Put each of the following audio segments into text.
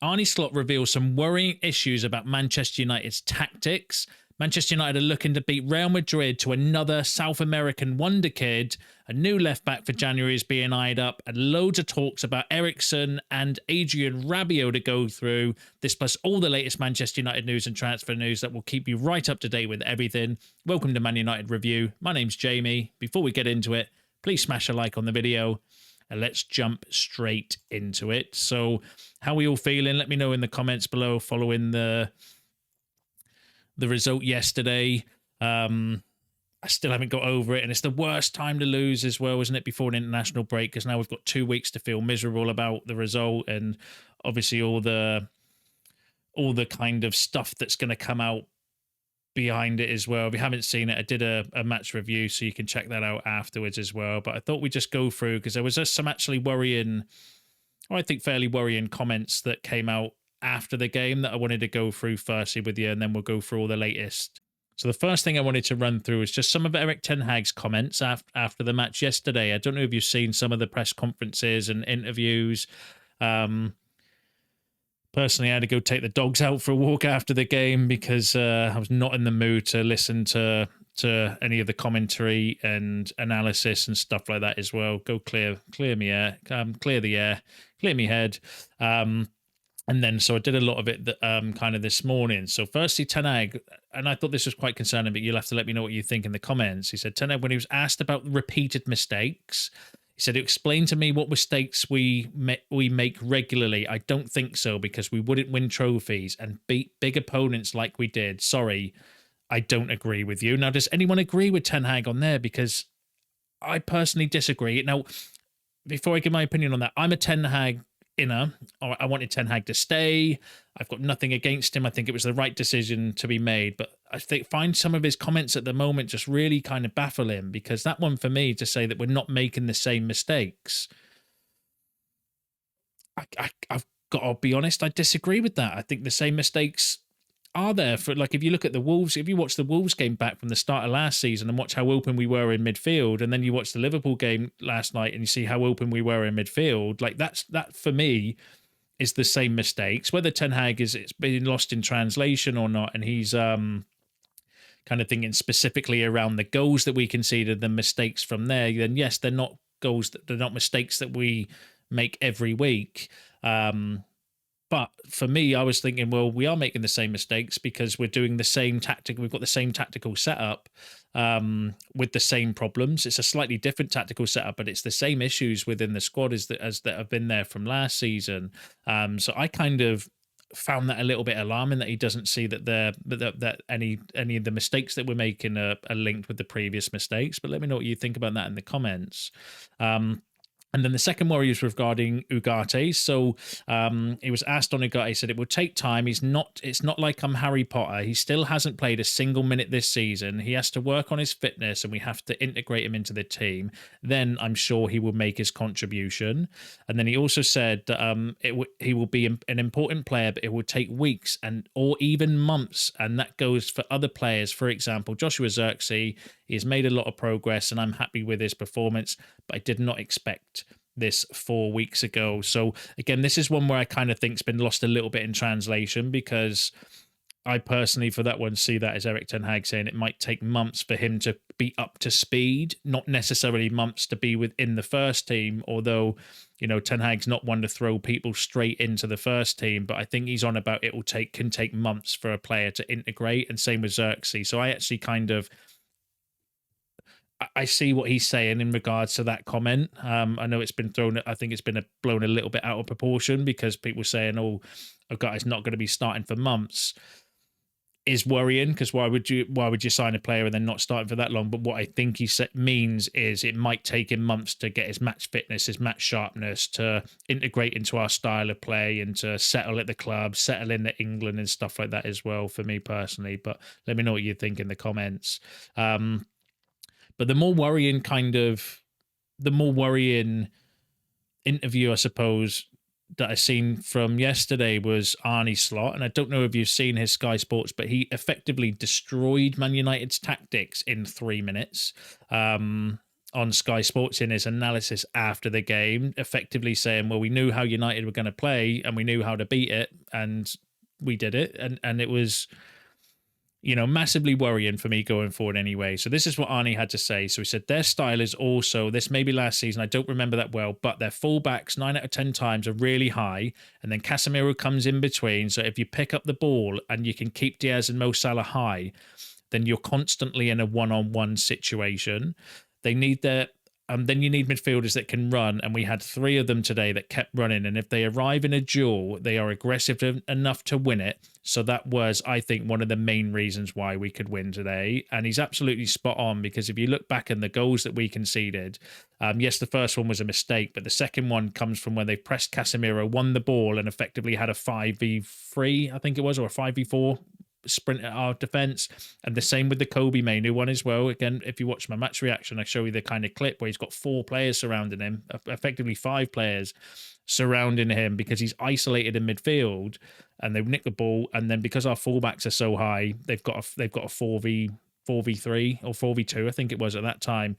Arne Slot reveals some worrying issues about Manchester United's tactics. Manchester United are looking to beat Real Madrid to another South American wonder kid. A new left-back for January is being eyed up, and loads of talks about Eriksen and Adrian Rabiot to go through. This plus all the latest Manchester United news and transfer news that will keep you right up to date with everything. Welcome to Man United Review. My name's Jamie. Before we get into it, please smash a like on the video. And let's jump straight into it. So, how are we all feeling? Let me know in the comments below following the result yesterday. I still haven't got over it, and it's the worst time to lose as well, isn't it, before an international break? Because now we've got 2 weeks to feel miserable about the result, and obviously all the kind of stuff that's going to come out behind it as well. If you haven't seen it, I did a match review, so you can check that out afterwards as well. But I thought we'd just go through, because there was just some actually worrying, or I think fairly worrying comments that came out after the game that I wanted to go through firstly with you, and then we'll go through all the latest. So the first thing I wanted to run through is just some of Erik ten Hag's comments after the match yesterday. I don't know if you've seen some of the press conferences and interviews. Personally, I had to go take the dogs out for a walk after the game because I was not in the mood to listen to any of the commentary and analysis and stuff like that as well. Go clear me air, clear the air, clear me head. And then, so I did a lot of it kind of this morning. So firstly, Ten Hag, and I thought this was quite concerning, but you'll have to let me know what you think in the comments. He said, Ten Hag, when he was asked about repeated mistakes, he said, explain to me what mistakes we make regularly. I don't think so, because we wouldn't win trophies and beat big opponents like we did. Sorry, I don't agree with you. Now, does anyone agree with Ten Hag on there? Because I personally disagree. Now, before I give my opinion on that, I'm a Ten Hag inner, or I wanted Ten Hag to stay. I've got nothing against him. I think it was the right decision to be made, but I find some of his comments at the moment just really kind of baffle him, because that one for me to say that we're not making the same mistakes, I've got to be honest, I disagree with that. I think the same mistakes are there for, like, if you look at the Wolves, if you watch the Wolves game back from the start of last season and watch how open we were in midfield, and then you watch the Liverpool game last night and you see how open we were in midfield, like that for me is the same mistakes. Whether Ten Hag it's been lost in translation or not, and he's kind of thinking specifically around the goals that we conceded, the mistakes from there, then yes, they're not goals, they're not mistakes that we make every week. But for me, I was thinking, well, we are making the same mistakes because we're doing the same tactic. We've got the same tactical setup with the same problems. It's a slightly different tactical setup, but it's the same issues within the squad as that have been there from last season. So I kind of found that a little bit alarming that he doesn't see that any of the mistakes that we're making are linked with the previous mistakes. But let me know what you think about that in the comments. And then the second worry is regarding Ugarte. So he was asked on Ugarte, he said it will take time. It's not like I'm Harry Potter. He still hasn't played a single minute this season. He has to work on his fitness, and we have to integrate him into the team. Then I'm sure he will make his contribution. And then he also said that he will be an important player, but it will take weeks or even months. And that goes for other players. For example, Joshua Zirkzee, he has made a lot of progress, and I'm happy with his performance, but I did not expect this 4 weeks ago. So again, this is one where I kind of think's been lost a little bit in translation, because I personally, for that one, see that as Erik ten Hag saying it might take months for him to be up to speed, not necessarily months to be within the first team, although, you know, Ten Hag's not one to throw people straight into the first team, but I think he's on about can take months for a player to integrate, and same with Zirkzee. So I actually kind of I see what he's saying in regards to that comment. I know it's been thrown. I think it's been blown a little bit out of proportion, because people saying, "Oh, a guy's not going to be starting for months," is worrying, because why would you sign a player and then not starting for that long? But what I think he means is it might take him months to get his match fitness, his match sharpness, to integrate into our style of play, and to settle at the club, settle in at England and stuff like that as well, for me personally. But let me know what you think in the comments. But the more worrying interview, I suppose, that I seen from yesterday was Arne Slot. And I don't know if you've seen his Sky Sports, but he effectively destroyed Man United's tactics in 3 minutes. on Sky Sports in his analysis after the game, effectively saying, well, we knew how United were going to play and we knew how to beat it, and we did it. And it was, massively worrying for me going forward anyway. So this is what Arne had to say. So he said, their style is also, this maybe last season, I don't remember that well, but their fullbacks 9 out of 10 times are really high. And then Casemiro comes in between. So if you pick up the ball and you can keep Diaz and Mo Salah high, then you're constantly in a one-on-one situation. They need their then you need midfielders that can run, and we had 3 of them today that kept running. And if they arrive in a duel, they are aggressive enough to win it. So that was, I think, one of the main reasons why we could win today. And he's absolutely spot on, because if you look back in the goals that we conceded, yes, the first one was a mistake, but the second one comes from when they pressed Casemiro, won the ball, and effectively had a 5v3, I think it was, or a 5v4 sprint at our defense. And the same with the Kobe Mainu one as well. Again, if you watch my match reaction, I show you the kind of clip where he's got 4 players surrounding him, effectively 5 players surrounding him, because he's isolated in midfield and they've nicked the ball. And then because our fullbacks are so high, they've got a 4v3 or 4v2, I think it was at that time,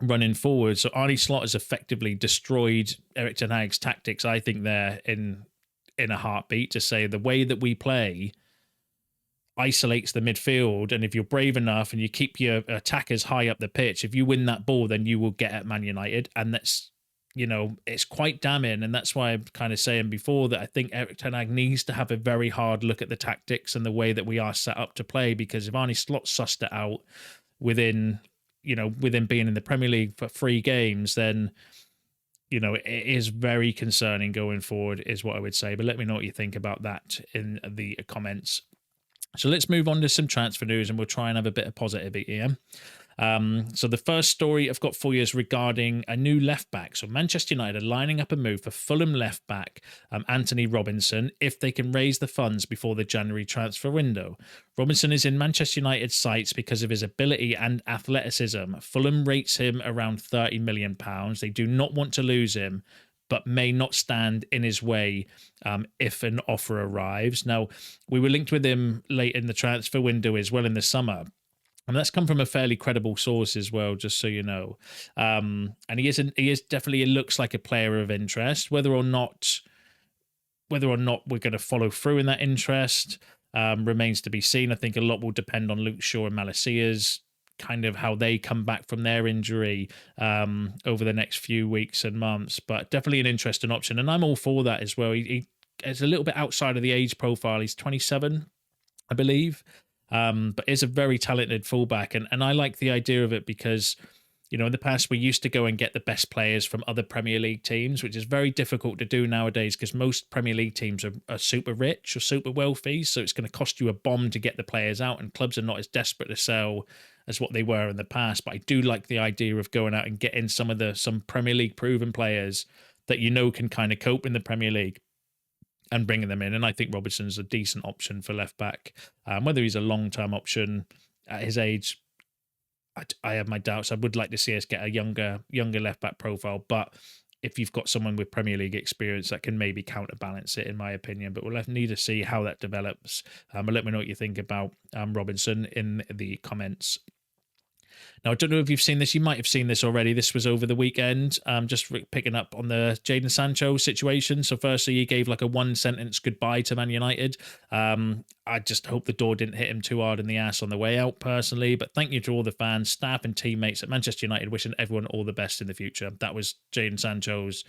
running forward. So Arne Slot has effectively destroyed Erik ten Hag's tactics, I think, there in a heartbeat, to say the way that we play isolates the midfield, and if you're brave enough and you keep your attackers high up the pitch, if you win that ball, then you will get at Man United. And that's, it's quite damning. And that's why I'm kind of saying before that I think Erik ten Hag needs to have a very hard look at the tactics and the way that we are set up to play, because if Arne Slot sussed it out within being in the Premier League for 3 games, then it is very concerning going forward, is what I would say. But let me know what you think about that in the comments. So let's move on to some transfer news, and we'll try and have a bit of positivity here. So the first story I've got for you is regarding a new left back. So Manchester United are lining up a move for Fulham left back Antonee Robinson if they can raise the funds before the January transfer window. Robinson is in Manchester United's sights because of his ability and athleticism. Fulham rates him around £30 million. They do not want to lose him, but may not stand in his way if an offer arrives. Now, we were linked with him late in the transfer window as well in the summer. And that's come from a fairly credible source as well, just so you know. And he is definitely, it looks like a player of interest. Whether or not we're going to follow through in that interest remains to be seen. I think a lot will depend on Luke Shaw and Malasia's kind of how they come back from their injury over the next few weeks and months. But definitely an interesting option, and I'm all for that as well. He is a little bit outside of the age profile. He's 27, I believe. But is a very talented fullback, and I like the idea of it because, in the past we used to go and get the best players from other Premier League teams, which is very difficult to do nowadays because most Premier League teams are super rich or super wealthy, so it's going to cost you a bomb to get the players out, and clubs are not as desperate to sell as what they were in the past. But I do like the idea of going out and getting some Premier League proven players that can kind of cope in the Premier League, and bringing them in. And I think Robinson's a decent option for left back. Whether he's a long-term option at his age, I have my doubts. I would like to see us get a younger left back profile, but if you've got someone with Premier League experience, that can maybe counterbalance it, in my opinion. But we'll need to see how that develops. But let me know what you think about Robinson in the comments. Now, I don't know if you've seen this. You might have seen this already. This was over the weekend. Just picking up on the Jadon Sancho situation. So firstly, he gave like a 1-sentence goodbye to Man United. I just hope the door didn't hit him too hard in the ass on the way out, personally. But thank you to all the fans, staff and teammates at Manchester United, wishing everyone all the best in the future. That was Jadon Sancho's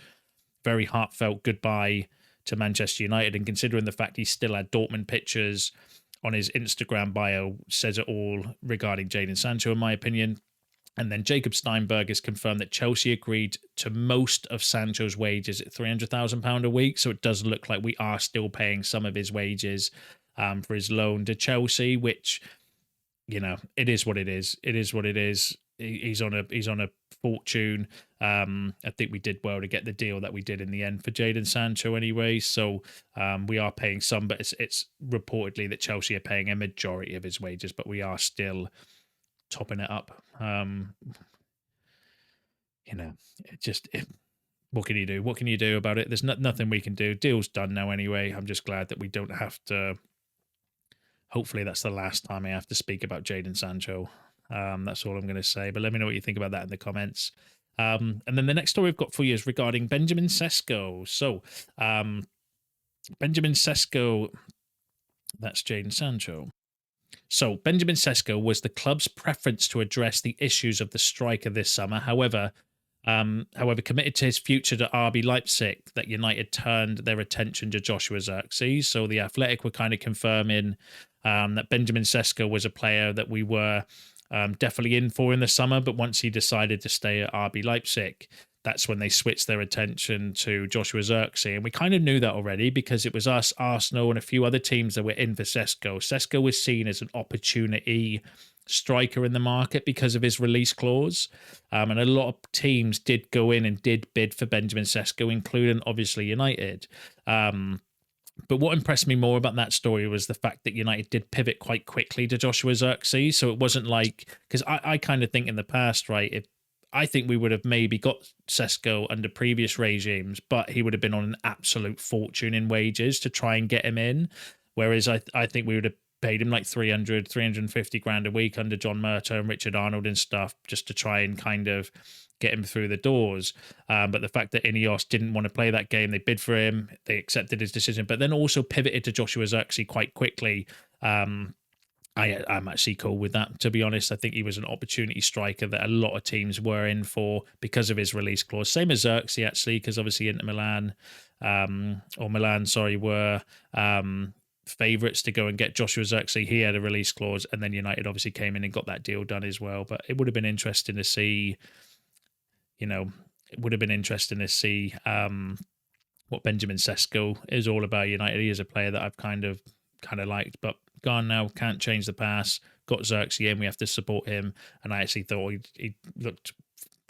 very heartfelt goodbye to Manchester United. And considering the fact he still had Dortmund pictures on his Instagram bio, says it all regarding Jadon Sancho, in my opinion. And then Jacob Steinberg has confirmed that Chelsea agreed to most of Sancho's wages at £300,000 a week. So it does look like we are still paying some of his wages for his loan to Chelsea, which, it is what it is. It is what it is. He's on a fortune. I think we did well to get the deal that we did in the end for Jadon Sancho anyway. So we are paying some, but it's reportedly that Chelsea are paying a majority of his wages, but we are still topping it up. What can you do? What can you do about it? There's nothing we can do. Deal's done now anyway. I'm just glad that we don't have to. Hopefully that's the last time I have to speak about Jadon Sancho. That's all I'm going to say. But let me know what you think about that in the comments. And then the next story we've got for you is regarding Benjamin Sesko. So, Benjamin Sesko, that's Jadon Sancho. So, Benjamin Sesko was the club's preference to address the issues of the striker this summer. However, committed to his future to RB Leipzig, that United turned their attention to Joshua Zirkzee. So the Athletic were kind of confirming that Benjamin Sesko was a player that we were definitely in for in the summer, but once he decided to stay at RB Leipzig, that's when they switched their attention to Joshua Zirkzee. And we kind of knew that already because it was us, Arsenal, and a few other teams that were in for Sesko. Sesko was seen as an opportunity striker in the market because of his release clause. And a lot of teams did go in and did bid for Benjamin Sesko, including obviously United. But what impressed me more about that story was the fact that United did pivot quite quickly to Joshua Zirkzee. So it wasn't like, because I kind of think in the past, right, I think we would have maybe got Sesko under previous regimes, but he would have been on an absolute fortune in wages to try and get him in. Whereas I think we would have paid him like 350 grand a week under John Murtough and Richard Arnold and stuff just to try and kind of get him through the doors. But the fact that Ineos didn't want to play that game, they bid for him, they accepted his decision, but then also pivoted to Joshua Zirkzee quite quickly. I'm actually cool with that, to be honest. I think he was an opportunity striker that a lot of teams were in for because of his release clause. Same as Zirkzee, actually, because obviously Inter Milan, were favourites to go and get Joshua Zirkzee. He had a release clause, and then United obviously came in and got that deal done as well. But it would have been interesting to see, what Benjamin Sesko is all about. United, he is a player that I've kind of liked, but gone now, can't change the past. Got Zirkzee in, we have to support him. And I actually thought he looked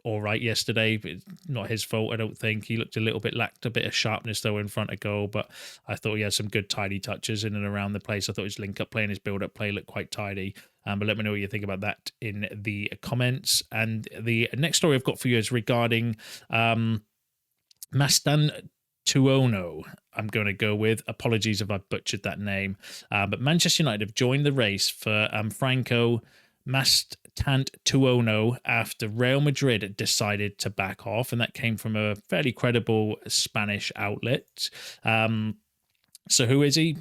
all right yesterday, but it's not his fault, I don't think. He lacked a bit of sharpness though in front of goal, but I thought he had some good tidy touches in and around the place. I thought his link up play and his build up play looked quite tidy. But let me know what you think about that in the comments. And the next story I've got for you is regarding Mastantuono. I'm going to go with, apologies if I butchered that name, but Manchester United have joined the race for Franco Mastantuono after Real Madrid decided to back off, and that came from a fairly credible Spanish outlet. So who is he?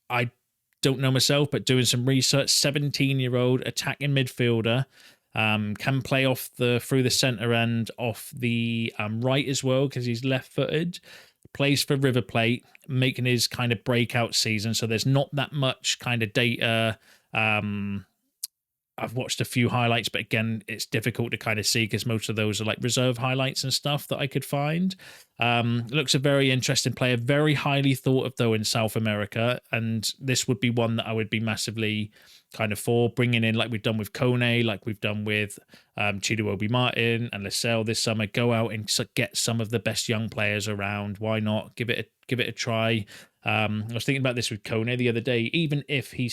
I don't know myself, but doing some research, 17-year-old attacking midfielder, can play through the centre and off the right as well because he's left-footed. Plays for River Plate, making his kind of breakout season. So there's not that much kind of data. I've watched a few highlights, but again, it's difficult to kind of see because most of those are like reserve highlights and stuff that I could find. Looks a very interesting player, very highly thought of though in South America. And this would be one that I would be massively kind of for bringing in, like we've done with Kone, like we've done with Chido Obi Martin and Lascelles this summer. Go out and get some of the best young players around. Why not give it a try? I was thinking about this with Kone the other day. Even if he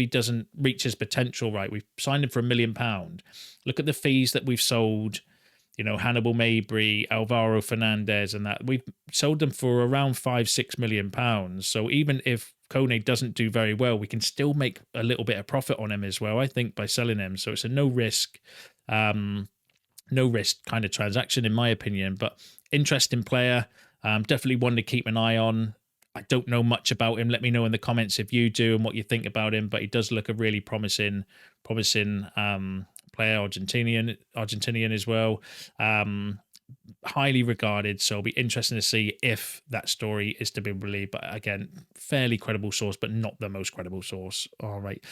doesn't reach his potential, right? We've signed him for £1 million. Look at the fees that we've sold. Hannibal Mabry, Alvaro Fernandez, and that we've sold them for around £5-6 million. So even if Kone doesn't do very well, we can still make a little bit of profit on him as well, I think, by selling him. So it's a no risk kind of transaction, in my opinion. But interesting player, definitely one to keep an eye on. I don't know much about him. Let me know in the comments if you do and what you think about him. But he does look a really promising player, Argentinian as well. Highly regarded, so it'll be interesting to see if that story is to be believed. But again, fairly credible source, but not the most credible source. All right.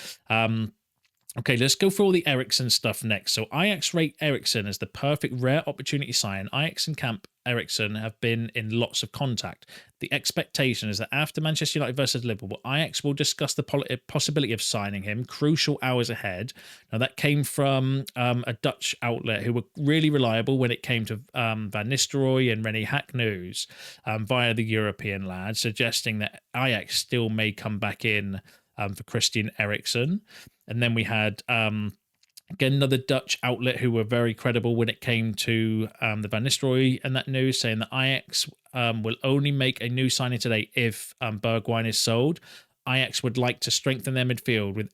Okay, let's go through all the Eriksen stuff next. So Ajax rate Eriksen as the perfect rare opportunity sign. Ajax and Camp Eriksen have been in lots of contact. The expectation is that after Manchester United versus Liverpool, Ajax will discuss the possibility of signing him. Crucial hours ahead. Now, that came from a Dutch outlet who were really reliable when it came to Van Nistelrooy and René Hack News via the European lad, suggesting that Ajax still may come back in for Christian Eriksen. And then we had, again, another Dutch outlet who were very credible when it came to the Van Nistelrooy and that news, saying that Ajax will only make a new signing today if Bergwijn is sold. Ajax would like to strengthen their midfield with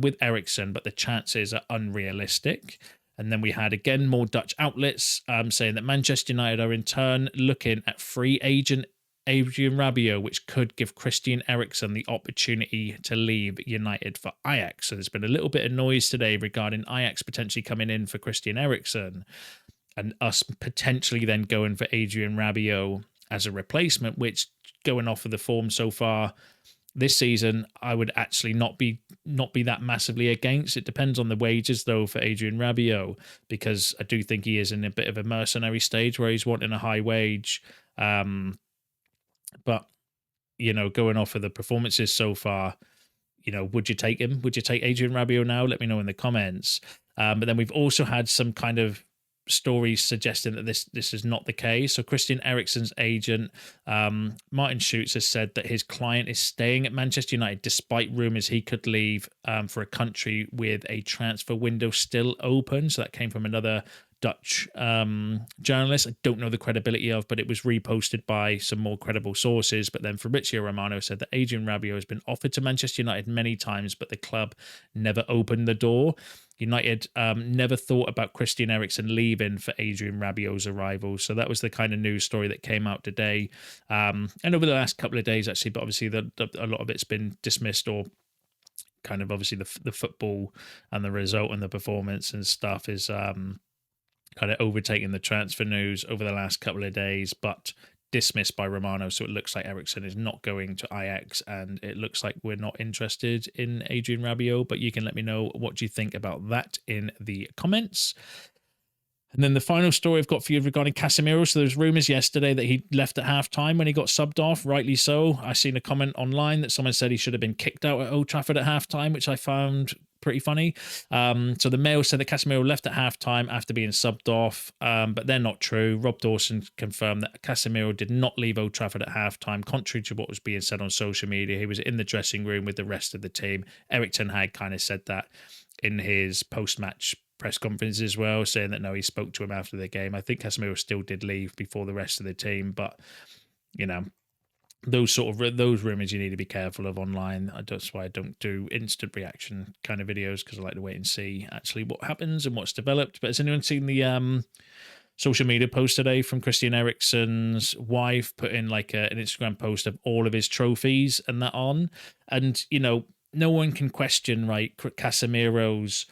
with Eriksen, but the chances are unrealistic. And then we had, again, more Dutch outlets saying that Manchester United are in turn looking at free agent Adrien Rabiot, which could give Christian Eriksen the opportunity to leave United for Ajax. So there's been a little bit of noise today regarding Ajax potentially coming in for Christian Eriksen and us potentially then going for Adrien Rabiot as a replacement, which, going off of the form so far this season, I would actually not be that massively against. It depends on the wages, though, for Adrien Rabiot, because I do think he is in a bit of a mercenary stage where he's wanting a high wage. But, going off of the performances so far, would you take him? Would you take Adrien Rabiot now? Let me know in the comments. But then we've also had some kind of stories suggesting that this is not the case. So Christian Eriksen's agent, Martin Schutz, has said that his client is staying at Manchester United despite rumours he could leave for a country with a transfer window still open. So that came from another Dutch journalist. I don't know the credibility of, but it was reposted by some more credible sources. But then Fabrizio Romano said that Adrien Rabiot has been offered to Manchester United many times, but the club never opened the door. United never thought about Christian Eriksen leaving for Adrien Rabiot's arrival. So that was the kind of news story that came out today. And over the last couple of days, actually, but obviously a lot of it's been dismissed, or kind of obviously the football and the result and the performance and stuff is kind of overtaking the transfer news over the last couple of days, but dismissed by Romano. So it looks like Eriksen is not going to Ajax, and it looks like we're not interested in Adrien Rabiot, but you can let me know what you think about that in the comments. And then the final story I've got for you regarding Casemiro. So there's rumours yesterday that he left at halftime when he got subbed off, rightly so. I seen a comment online that someone said he should have been kicked out at Old Trafford at halftime, which I found pretty funny. So the Mail said that Casemiro left at halftime after being subbed off, but they're not true. Rob Dawson confirmed that Casemiro did not leave Old Trafford at halftime, contrary to what was being said on social media. He was in the dressing room with the rest of the team. Erik ten Hag kind of said that in his post-match press conference as well, saying that no, he spoke to him after the game. I think Casemiro still did leave before the rest of the team, but those rumors you need to be careful of online. That's why I don't do instant reaction kind of videos, because I like to wait and see actually what happens and what's developed. But has anyone seen the social media post today from Christian Eriksen's wife, put in like an Instagram post of all of his trophies and that on? And no one can question, right, Casemiro's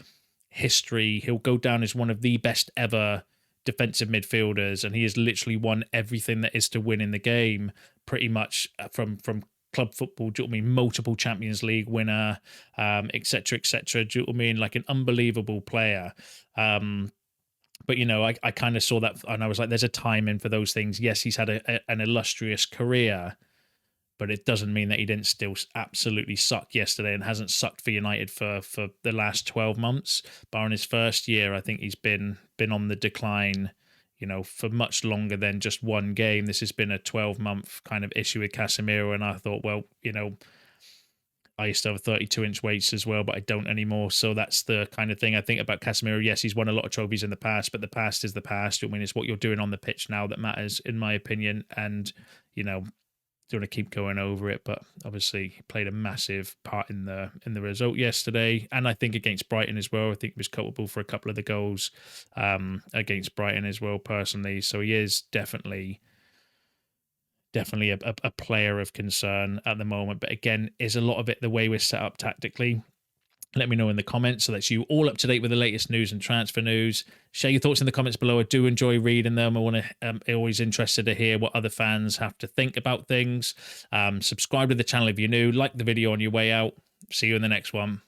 history. He'll go down as one of the best ever defensive midfielders, and he has literally won everything that is to win in the game, pretty much from club football. Do you know what I mean? Multiple Champions League winner, etc., etc. Do you know what I mean? Like an unbelievable player. But I kind of saw that, and I was like, there's a timing for those things. Yes, he's had an illustrious career, but it doesn't mean that he didn't still absolutely suck yesterday and hasn't sucked for United for the last 12 months. Barring his first year, I think he's been on the decline, for much longer than just one game. This has been a 12-month kind of issue with Casemiro, and I thought, well, I used to have 32-inch waist as well, but I don't anymore. So that's the kind of thing I think about Casemiro. Yes, he's won a lot of trophies in the past, but the past is the past. I mean, it's what you're doing on the pitch now that matters, in my opinion. And, don't want to keep going over it, but obviously he played a massive part in the result yesterday, and I think against Brighton as well. I think he was culpable for a couple of the goals against Brighton as well, personally. So he is definitely a player of concern at the moment. But again, is a lot of it the way we're set up tactically? Let me know in the comments, so that's you all up to date with the latest news and transfer news. Share your thoughts in the comments below. I do enjoy reading them. I want to always interested to hear what other fans have to think about things. Subscribe to the channel if you're new. Like the video on your way out. See you in the next one.